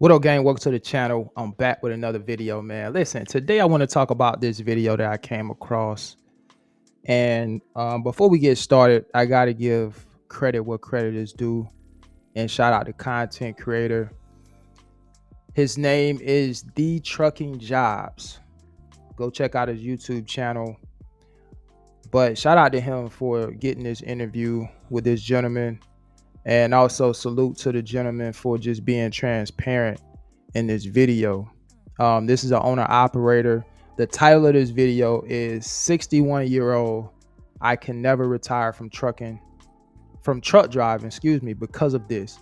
What up, gang? Welcome to the channel. I'm back with another video, man. Listen, today I want to talk about this video that I came across. And before we get started, I got to give credit where credit is due and shout out the content creator. His name is The Trucking Jobs. Go check out his YouTube channel. But shout out to him for getting this interview with this gentleman. And also salute to the gentleman for just being transparent in this video. This is an owner operator. The title of this video is 61-year-old I can never retire from truck driving, because of this.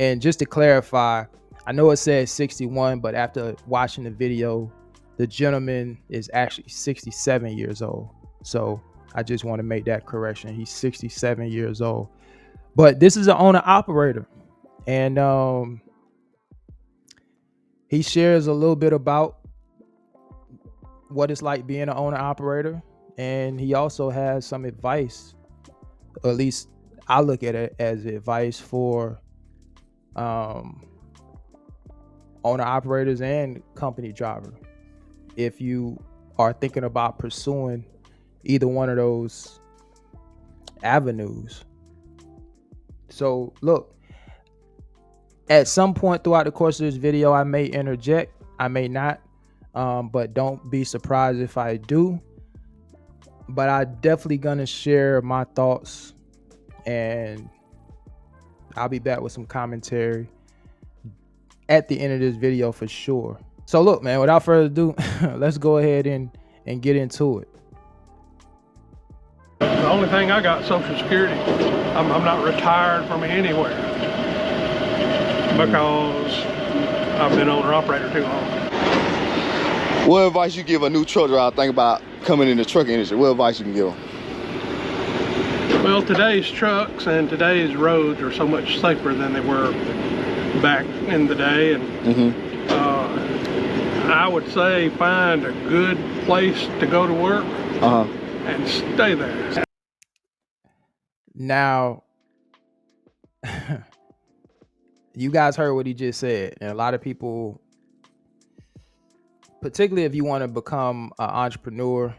And just to clarify, I know it says 61, but after watching the video, the gentleman is actually 67 years old. So I just want to make that correction. He's 67 years old. But this is an owner operator. And he shares a little bit about what it's like being an owner operator. And he also has some advice, or at least I look at it as advice for owner operators and company driver. If you are thinking about pursuing either one of those avenues. So look, at some point throughout the course of this video, I may interject, I may not, but don't be surprised if I do. But I definitely gonna share my thoughts, and I'll be back with some commentary at the end of this video for sure. So look, man, without further ado, let's go ahead and get into it. The only thing I got Social Security. I'm not retired from anywhere because I've been owner-operator too long. What advice you give a new truck driver think about coming in the trucking industry? What advice you can give them? Well, today's trucks and today's roads are so much safer than they were back in the day. And I would say find a good place to go to work and stay there. Now, you guys heard what he just said, and a lot of people, particularly if you want to become an entrepreneur,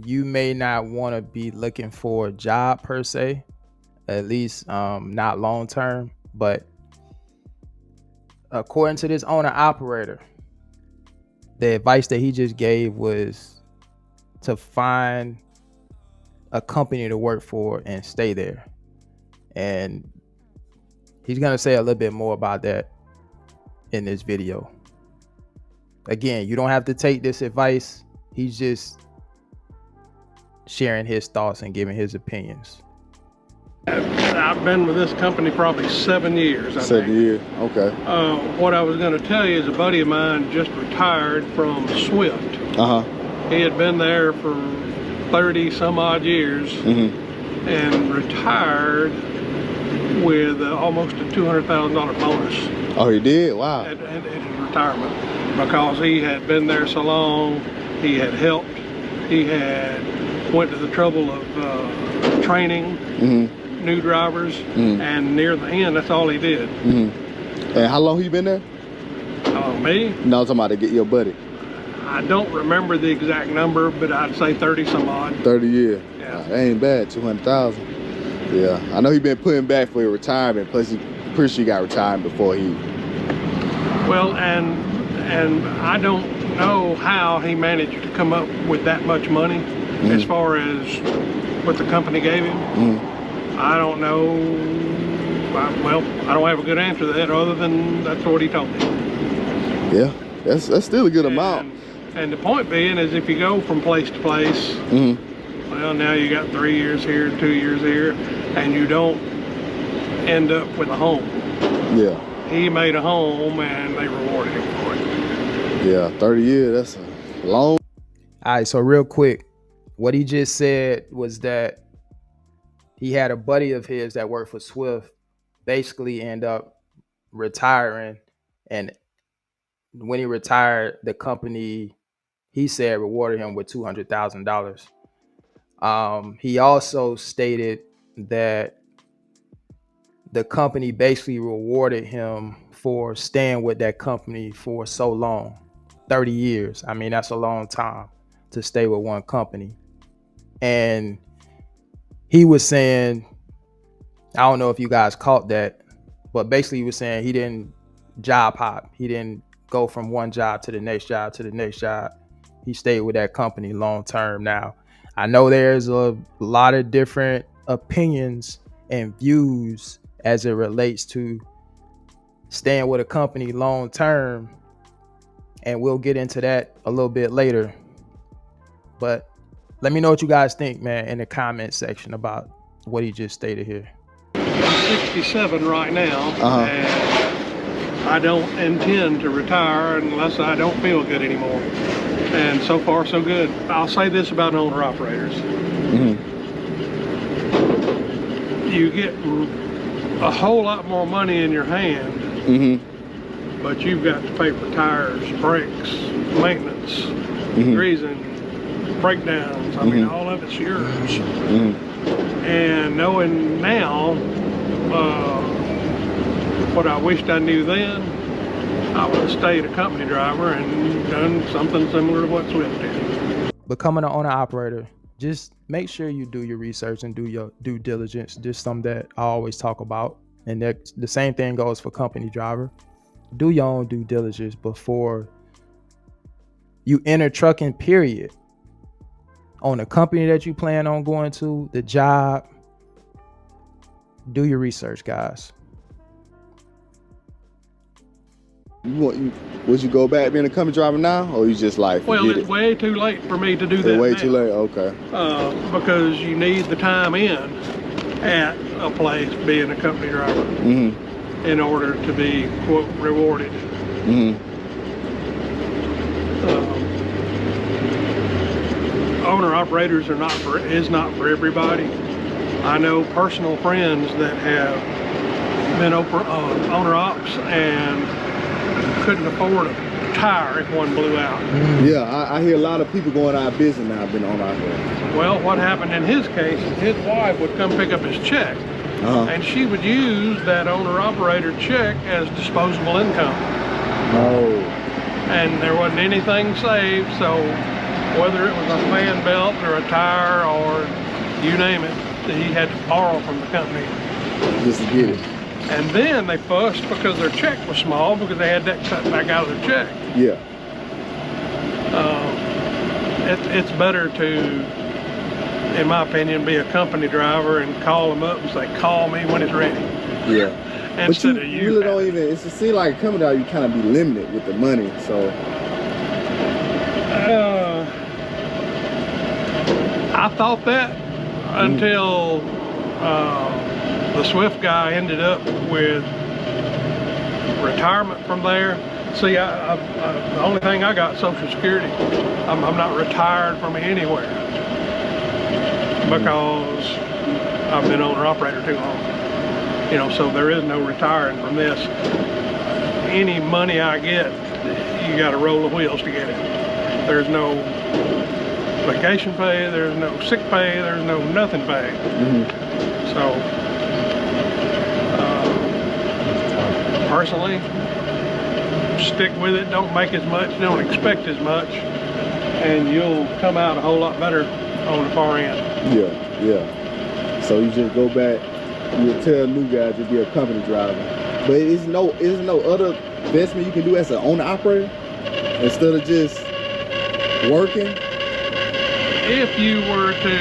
you may not want to be looking for a job per se, at least not long term. But according to this owner operator, the advice that he just gave was to find a company to work for and stay there. And he's going to say a little bit more about that in this video. Again, you don't have to take this advice. He's just sharing his thoughts and giving his opinions. I've been with this company probably 7 years. 7 years, okay. What I was going to tell you is a buddy of mine just retired from Swift. He had been there for 30 some odd years and retired with almost a $200,000 bonus. Oh, he did? Wow. At his retirement, because he had been there so long. He had helped. He had went to the trouble of training new drivers, and near the end, that's all he did. And how long he been there? Me? No, I'm talking about to get your buddy. I don't remember the exact number, but I'd say 30 some odd. 30 years. Yeah. That ain't bad, 200,000. Yeah, I know he been putting back for your retirement. Plus, he pretty sure he got retired before he. Well, and I don't know how he managed to come up with that much money as far as what the company gave him. I don't know. Well, I don't have a good answer to that other than that's what he told me. Yeah, that's still a good amount. And the point being is, if you go from place to place, well, now you got 3 years here, 2 years here, and you don't end up with a home. Yeah. He made a home, and they rewarded him for it. Yeah, 30 years, that's a long. All right, so real quick, what he just said was that he had a buddy of his that worked for Swift basically end up retiring, and when he retired, the company, he said, rewarded him with $200,000. He also stated that the company basically rewarded him for staying with that company for so long, 30 years. I mean, that's a long time to stay with one company. And he was saying, I don't know if you guys caught that, but basically he was saying he didn't job hop. He didn't go from one job to the next job to the next job. He stayed with that company long term. Now, I know there's a lot of different opinions and views as it relates to staying with a company long term, and we'll get into that a little bit later. But let me know what you guys think, man, in the comment section about what he just stated here. I'm 67 right now, and I don't intend to retire unless I don't feel good anymore. And so far, so good. I'll say this about owner-operators. You get a whole lot more money in your hand, but you've got to pay for tires, brakes, maintenance, greasing, breakdowns. I mean, all of it's yours. And knowing now what I wished I knew then, I would have stayed a company driver and done something similar to what Swift did. Becoming an owner operator, just make sure you do your research and do your due diligence. Just something that I always talk about. And that the same thing goes for company driver. Do your own due diligence before you enter trucking, period. On the company that you plan on going to, the job, do your research, guys. Would you go back being a company driver now, or you just like well, forget it's it? way too late for me to do that. Way now. too late. Okay. Because you need the time in at a place being a company driver in order to be quote rewarded. Owner operators are not for everybody. I know personal friends that have been owner ops and couldn't afford a tire if one blew out. Yeah, I hear a lot of people going out of business now been owner operators. Well, what happened in his case is his wife would come pick up his check, and she would use that owner operator check as disposable income. And there wasn't anything saved, so whether it was a fan belt or a tire or you name it, he had to borrow from the company. Just to get it. And then they fussed because their check was small because they had that cut back out of their check. Yeah. It's better to, in my opinion, be a company driver and call them up and say, call me when it's ready. Yeah. Instead but of you really don't even, it's to see like a company driver, you kind of be limited with the money, so. I thought that until the Swift guy ended up with retirement from there. See, the only thing I got Social Security. I'm not retired from anywhere because I've been owner operator too long. You know, so there is no retiring from this. Any money I get, you got to roll the wheels to get it. There's no vacation pay, there's no sick pay, there's no nothing pay. So, personally, stick with it, don't make as much, don't expect as much, and you'll come out a whole lot better on the far end. Yeah. So you just go back, you tell new guys to be a company driver. But is no other investment you can do as an owner operator instead of just working? If you were to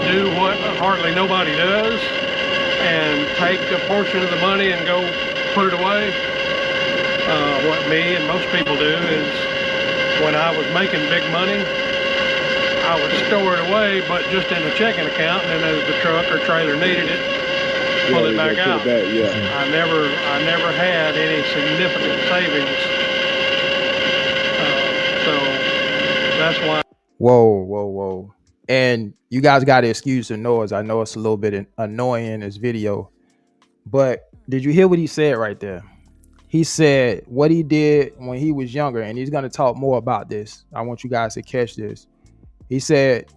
do what hardly nobody does and take a portion of the money and go put it away, what me and most people do is when I was making big money, I would store it away, but just in a checking account, and then as the truck or trailer needed it, pull it back out. I never had any significant savings. So that's why. Whoa. And you guys got to excuse the noise. I know it's a little bit annoying in this video, but did you hear what he said right there? He said what he did when he was younger, and he's going to talk more about this. I want you guys to catch this. He said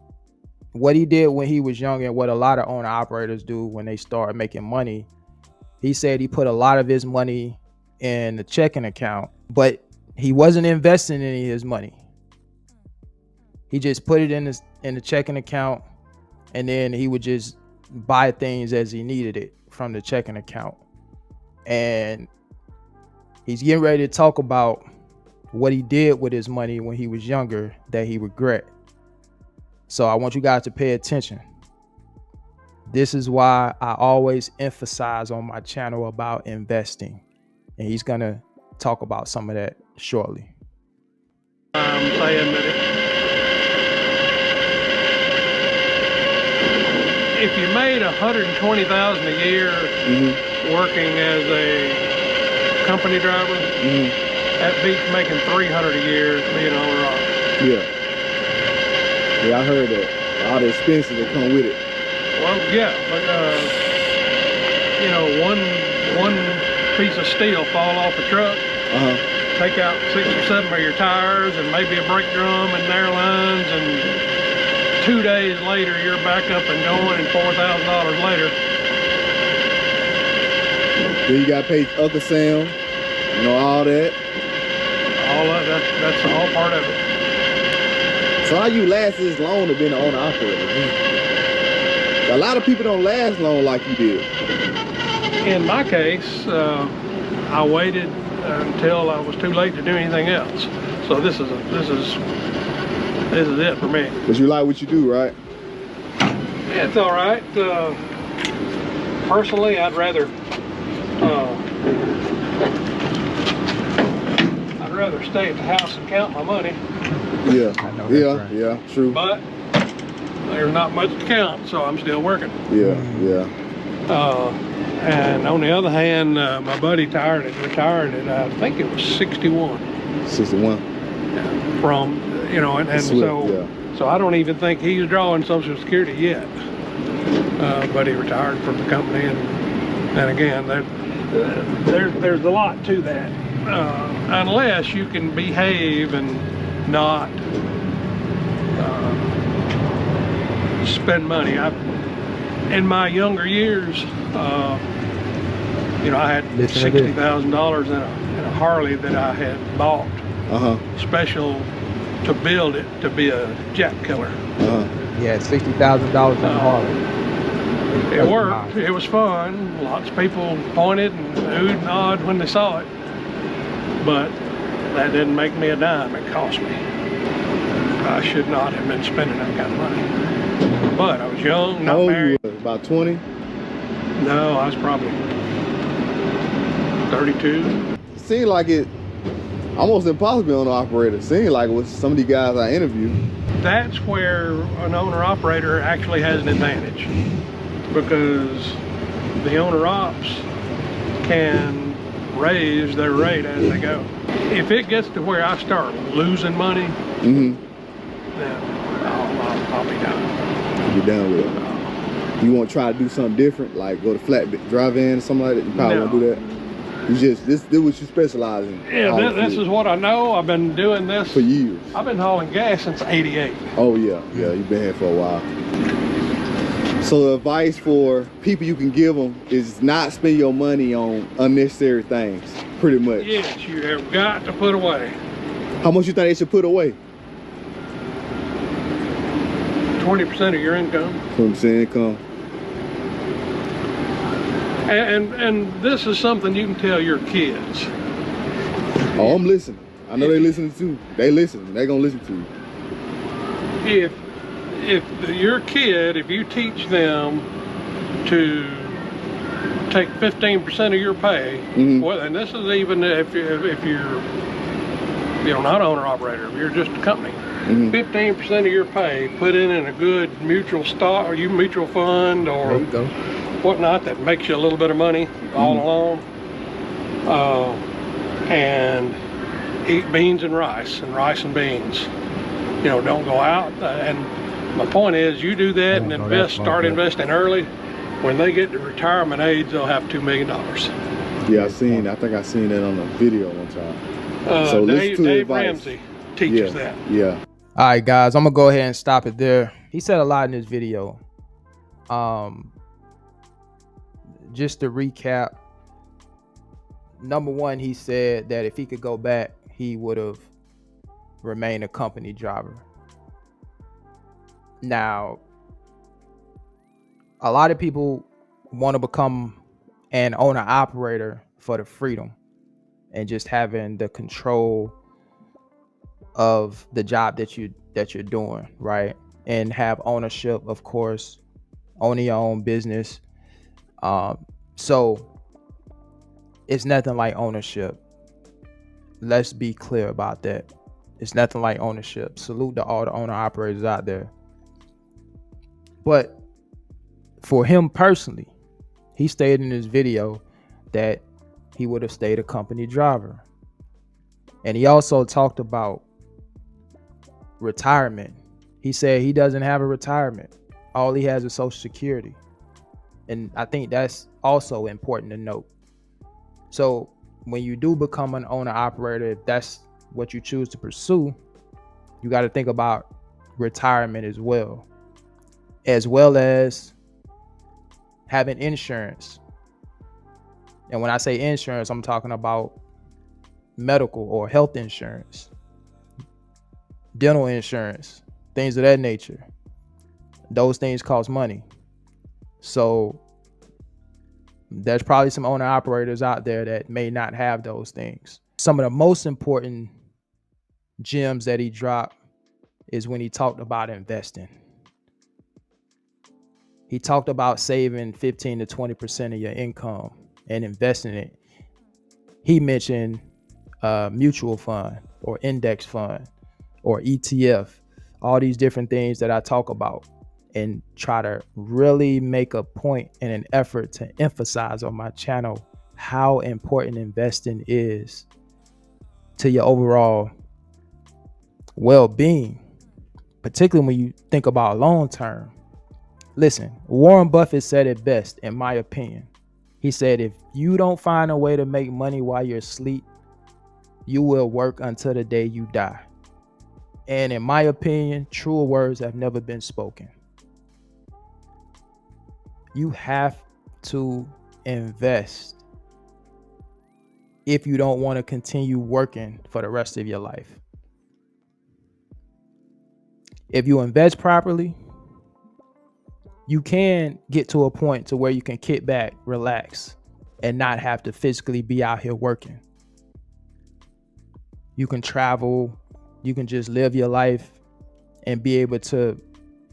what he did when he was young and what a lot of owner operators do when they start making money, he said he put a lot of his money in the checking account, but he wasn't investing any of his money. He just put it in the checking account, and then he would just buy things as he needed it from the checking account. And he's getting ready to talk about what he did with his money when he was younger that he regret. So I want you guys to pay attention. This is why I always emphasize on my channel about investing. And he's gonna talk about some of that shortly. I'm saying that if you made $120,000 a year working as a company driver, that beats making $300 a year to be an owner-operator. Yeah. Yeah, I heard that. All the expenses that come with it. Well, yeah, but you know, one piece of steel fall off a truck, take out 6 or 7 of your tires and maybe a brake drum and air lines, and 2 days later you're back up and going, and $4,000 later. Then you got to pay Uncle Sam, you know, all that. All of that's all part of it. So how you last this long to being an owner operator? A lot of people don't last long like you did. In my case, I waited until I was too late to do anything else. So this is it for me. But you like what you do, right? Yeah, it's all right. Personally, I'd rather stay at the house and count my money. Yeah, I know that's right. Yeah, true. But there's not much to count, so I'm still working. Yeah. And on the other hand, my buddy retired at I think it was 61. 61. Yeah, from, you know, and so I don't even think he's drawing Social Security yet. But he retired from the company, and again, there's a lot to that. Unless you can behave and not spend money. In my younger years, you know, I had $60,000 in a Harley that I had bought special to build it to be a jack killer. Yeah, $60,000 in a Harley. It worked. It was fun. Lots of people pointed and oohed and awed when they saw it. But that didn't make me a dime. It cost me. I should not have been spending that kind of money. But I was young, not married. You were about 20? No, I was probably 32. It seemed like it almost impossible to be an operator. It seemed like with some of these guys I interviewed. That's where an owner-operator actually has an advantage, because the owner-ops can raise their rate as they go. If it gets to where I start losing money, then I'll be done. You'll be done with it. You won't try to do something different, like go to flat drive-in or something like that? You probably won't do that. You just, this what you specialize in. Yeah, this is what I know. I've been doing this for years. I've been hauling gas since '88. Oh yeah, you've been here for a while. So the advice for people you can give them is not spend your money on unnecessary things, pretty much. Yes, you have got to put away. How much you think they should put away? 20% of your income. 20% income. And this is something you can tell your kids. Oh, I'm listening. I know they listening too. They listen. They gonna listen to you. If your kid, if you teach them to take 15% of your pay, well, and this is even if you're not an owner operator, if you're just a company, 15% of your pay, put in a good mutual stock or mutual fund or whatnot that makes you a little bit of money all along, and eat beans and rice and beans. You know, don't go out. And my point is, you do that and start investing early. When they get to retirement age, they'll have $2 million. Yeah, I think I seen that on a video one time. So Dave Ramsey teaches that. Yeah. All right, guys, I'm gonna go ahead and stop it there. He said a lot in this video. Just to recap, number one, he said that if he could go back, he would have remained a company driver. Now, a lot of people want to become an owner operator for the freedom and just having the control of the job that you're doing, right? And have ownership, of course, owning your own business. So it's nothing like ownership. Let's be clear about that. It's nothing like ownership. Salute to all the owner operators out there. But for him personally, he stated in his video that he would have stayed a company driver. And he also talked about retirement. He said he doesn't have a retirement. All he has is Social Security. And I think that's also important to note. So when you do become an owner operator, if that's what you choose to pursue, you got to think about retirement as well as having insurance. And when I say insurance, I'm talking about medical or health insurance, dental insurance, things of that nature. Those things cost money. So there's probably some owner operators out there that may not have those things. Some of the most important gems that he dropped is when he talked about investing. He talked about saving 15 to 20% of your income and investing it. He mentioned mutual fund or index fund or ETF, all these different things that I talk about and try to really make a point and an effort to emphasize on my channel how important investing is to your overall well-being, particularly when you think about long term. Listen, Warren Buffett said it best, in my opinion. He said, if you don't find a way to make money while you're asleep, you will work until the day you die. And in my opinion, truer words have never been spoken. You have to invest if you don't want to continue working for the rest of your life. If you invest properly, you can get to a point to where you can kick back, relax, and not have to physically be out here working. You can travel, you can just live your life and be able to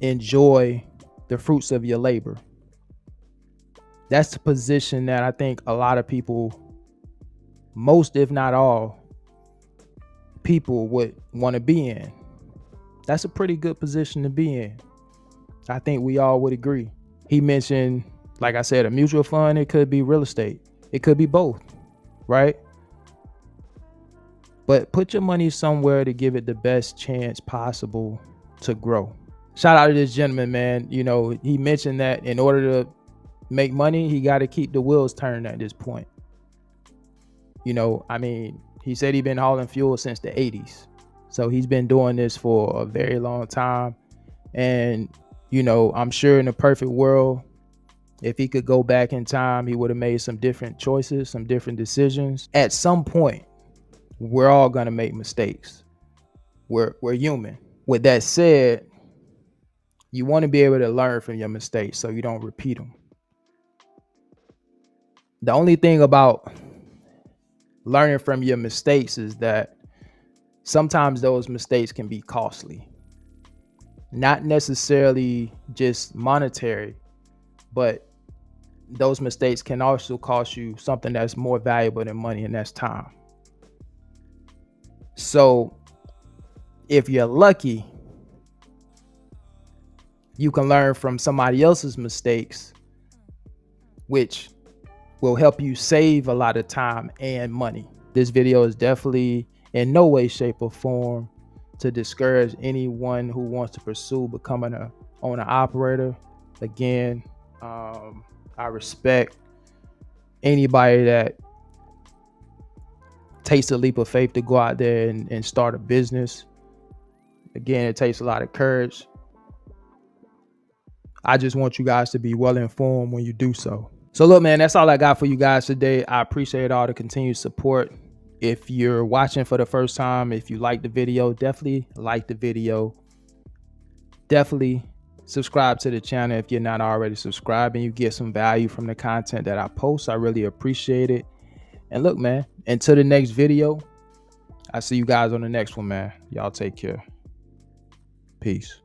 enjoy the fruits of your labor. That's the position that I think a lot of people, most if not all, people would want to be in. That's a pretty good position to be in. I think we all would agree. He mentioned, like I said, a mutual fund. It could be real estate. It could be both, right? But put your money somewhere to give it the best chance possible to grow. Shout out to this gentleman, man. You know, he mentioned that in order to make money, he got to keep the wheels turning at this point. You know, I mean, he said he's been hauling fuel since the 80s. So he's been doing this for a very long time. And you know, I'm sure in a perfect world, if he could go back in time, he would have made some different choices, some different decisions. At some point, we're all gonna make mistakes. We're human. With that said, you want to be able to learn from your mistakes so you don't repeat them. The only thing about learning from your mistakes is that sometimes those mistakes can be costly. Not necessarily just monetary, but those mistakes can also cost you something that's more valuable than money, and that's time. So if you're lucky, you can learn from somebody else's mistakes, which will help you save a lot of time and money. This video is definitely in no way, shape, or form to discourage anyone who wants to pursue becoming an owner operator. Again, I respect anybody that takes the leap of faith to go out there and start a business. Again, it takes a lot of courage. I just want you guys to be well informed when you do so. So look, man, that's all I got for you guys today. I appreciate all the continued support. If you're watching for the first time, if you like the video, definitely like the video. Definitely subscribe to the channel if you're not already subscribed and you get some value from the content that I post. I really appreciate it. And look, man, until the next video, I see you guys on the next one, man. Y'all take care. Peace.